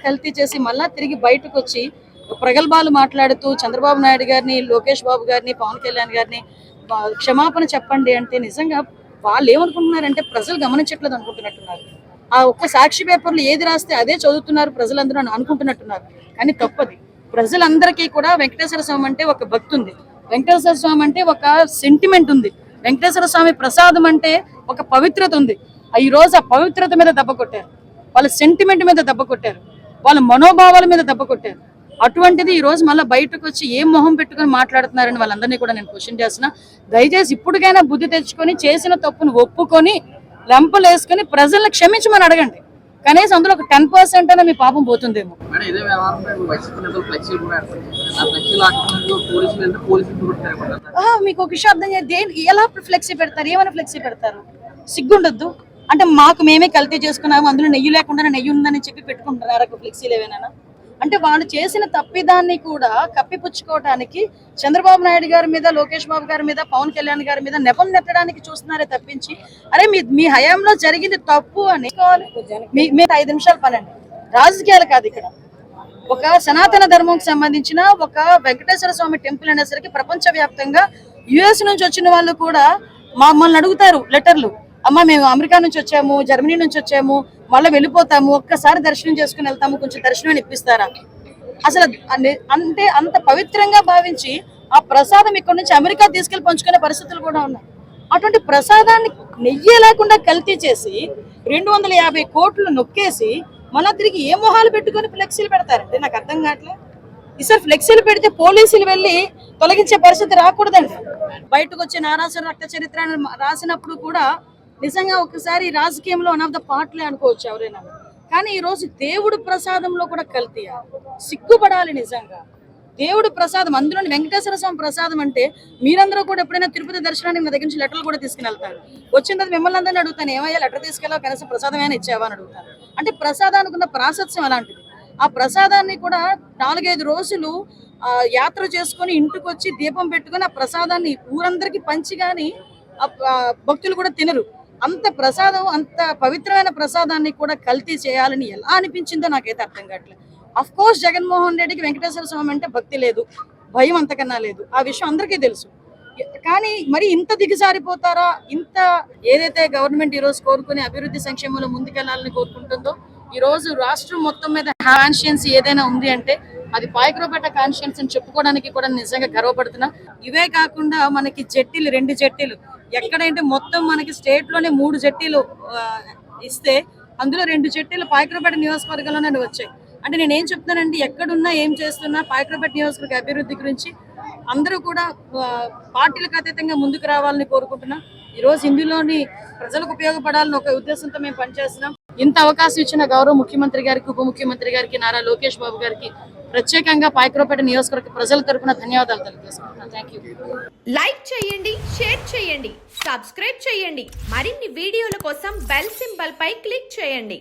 కల్తీ చేసి మళ్ళా తిరిగి బయటకు వచ్చి ప్రగల్భాలు మాట్లాడుతూ చంద్రబాబు నాయుడు గారిని, లోకేష్ బాబు గారిని, పవన్ కళ్యాణ్ గారిని క్షమాపణ చెప్పండి అంటే నిజంగా వాళ్ళు ఏమనుకుంటున్నారంటే ప్రజలు గమనించట్లేదు అనుకుంటున్నట్టున్నారు. ఆ ఒక్క సాక్షి పేపర్లు ఏది రాస్తే అదే చదువుతున్నారు ప్రజలందరూ అనుకుంటున్నట్టున్నారు. కానీ తప్పది. ప్రజలందరికీ కూడా వెంకటేశ్వర స్వామి అంటే ఒక భక్తి ఉంది. వెంకటేశ్వర స్వామి అంటే ఒక సెంటిమెంట్ ఉంది. వెంకటేశ్వర స్వామి ప్రసాదం అంటే ఒక పవిత్రత ఉంది. ఈ రోజు ఆ పవిత్రత మీద దెబ్బ కొట్టారు, వాళ్ళ సెంటిమెంట్ మీద దెబ్బ కొట్టారు, వాళ్ళ మనోభావాల మీద దెబ్బ కొట్టారు. అటువంటిది ఈ రోజు మళ్ళీ బయటకు వచ్చి ఏం మొహం పెట్టుకొని మాట్లాడుతున్నారని వాళ్ళందరినీ కూడా నేను క్వశ్చన్ చేస్తున్నా. దయచేసి ఇప్పటికైనా బుద్ధి తెచ్చుకొని చేసిన తప్పును ఒప్పుకొని లెంపలు వేసుకొని ప్రజలను క్షమించమని అడగండి. కనీసం అందులో ఒక 10% అయినా మీ పాపం పోతుందేమో. మీకు ఒక విషయం అర్థం చేయండి, ఎలా ఫ్లెక్సీ పెడతారు, ఏమైనా ఫ్లెక్సీ పెడతారు? సిగ్గుండొద్దు అంటే మాకు మేమే కల్తీ చేసుకున్నాము, అందులో నెయ్యి లేకుండా నెయ్యి ఉందని చెప్పి పెట్టుకుంటున్నారు ఫ్లెక్సీలు ఏమైనా. అంటే వాళ్ళు చేసిన తప్పిదాన్ని కూడా కప్పిపుచ్చుకోవడానికి చంద్రబాబు నాయుడు గారి మీద, లోకేష్ బాబు గారి మీద, పవన్ కళ్యాణ్ గారి మీద నెపం నెట్టడానికి చూస్తున్నారే తప్పించి అరే మీ హయాంలో జరిగింది తప్పు అని మీ 5 నిమిషాలు పనండి. రాజకీయాలు కాదు ఇక్కడ. ఒక సనాతన ధర్మంకి సంబంధించిన ఒక వెంకటేశ్వర స్వామి టెంపుల్ అనేసరికి ప్రపంచవ్యాప్తంగా యుఎస్ నుంచి వచ్చిన వాళ్ళు కూడా మమ్మల్ని అడుగుతారు లెటర్లు, అమ్మ మేము అమెరికా నుంచి వచ్చాము, జర్మనీ నుంచి వచ్చాము, మళ్ళీ వెళ్ళిపోతాము, ఒక్కసారి దర్శనం చేసుకుని వెళ్తాము, కొంచెం దర్శనం ఇప్పిస్తారా? అసలు అంటే అంత పవిత్రంగా భావించి ఆ ప్రసాదం ఇక్కడ నుంచి అమెరికా తీసుకెళ్లి పంచుకునే పరిస్థితులు కూడా ఉన్నాయి. అటువంటి ప్రసాదాన్ని నెయ్యి లేకుండా కల్తీ చేసి 250 కోట్లు నొక్కేసి మళ్ళా తిరిగి ఏ మొహాలు పెట్టుకుని ఫ్లెక్సీలు పెడతారంటే నాకు అర్థం కావట్లేదు. ఈసారి ఫ్లెక్సీలు పెడితే పోలీసులు వెళ్ళి తొలగించే పరిస్థితి రాకూడదండి. బయటకు వచ్చి నారాసుర రక్త చరిత్ర రాసినప్పుడు కూడా నిజంగా ఒకసారి రాజకీయంలో వన్ ఆఫ్ ద పార్ట్లే అనుకోవచ్చు ఎవరైనా. కానీ ఈ రోజు దేవుడు ప్రసాదంలో కూడా కల్తీయా? సిగ్గుపడాలి నిజంగా. దేవుడు ప్రసాదం, అందులో వెంకటేశ్వర స్వామి ప్రసాదం అంటే మీరందరూ కూడా ఎప్పుడైనా తిరుపతి దర్శనానికి నా దగ్గర నుంచి లెటర్లు కూడా తీసుకుని వెళ్తారు. వచ్చిన తర్వాత మిమ్మల్ని అందరినీ అడుగుతాను, ఏమయ్యా లెటర్ తీసుకెళ్ళావు, కనీసం ప్రసాదం ఏమైనా ఇచ్చావా అని అడుగుతాను. అంటే ప్రసాదానికి ఉన్న ప్రాశస్యం అలాంటిది. ఆ ప్రసాదాన్ని కూడా 4-5 రోజులు యాత్ర చేసుకొని ఇంటికి వచ్చి దీపం పెట్టుకొని ఆ ప్రసాదాన్ని ఊరందరికీ పంచి కానీ భక్తులు కూడా తినరు. అంత ప్రసాదం, అంత పవిత్రమైన ప్రసాదాన్ని కూడా కల్తీ చేయాలని ఎలా అనిపించిందో నాకైతే అర్థం కావట్లేదు. అఫ్ కోర్స్ జగన్మోహన్ రెడ్డికి వెంకటేశ్వర స్వామి అంటే భక్తి లేదు, భయం అంతకన్నా లేదు, ఆ విషయం అందరికీ తెలుసు. కానీ మరి ఇంత దిగజారిపోతారా? ఇంత ఏదైతే గవర్నమెంట్ ఈరోజు కోరుకుని అభివృద్ధి సంక్షేమంలో ముందుకెళ్లాలని కోరుకుంటుందో, ఈ రోజు రాష్ట్రం మొత్తం మీద కాన్స్టిట్యుయెన్సీ ఏదైనా ఉంది అంటే అది పాయకరావుపేట కాన్స్టిట్యుయెన్సీ అని చెప్పుకోవడానికి కూడా నిజంగా గర్వపడుతున్నా. ఇవే కాకుండా మనకి జట్టీలు 2 జట్టీలు ఎక్కడంటే మొత్తం మనకి స్టేట్ లోనే 3 జట్టీలు ఇస్తే అందులో 2 జట్టీలు పాయకరావుపేట నియోజకవర్గంలోనే వచ్చాయి. అంటే నేను ఏం చెప్తున్నానండి, ఎక్కడున్నా ఏం చేస్తున్నా పాయకరావుపేట నియోజకవర్గ అభివృద్ధి గురించి అందరూ కూడా పార్టీలకు అతీతంగా ముందుకు రావాలని కోరుకుంటున్నా. ఈరోజు ఇందులోని ప్రజలకు ఉపయోగపడాలని ఒక ఉద్దేశంతో మేము పనిచేస్తున్నాం. ఇంత అవకాశం ఇచ్చిన గౌరవ ముఖ్యమంత్రి గారికి, ఉప ముఖ్యమంత్రి గారికి, నారా లోకేష్ బాబు గారికి ప్రత్యేకంగా పాయకరావుపేట నియోజకవర్గ ప్రజల తరపున ధన్యవాదాలు తెలియజేసుకుంటున్నాను. Thank you. లైక్ చేయండి, షేర్ చేయండి, సబ్స్క్రైబ్ చేయండి. మరిన్ని వీడియోల కోసం బెల్ సింబల్ పై క్లిక్ చేయండి.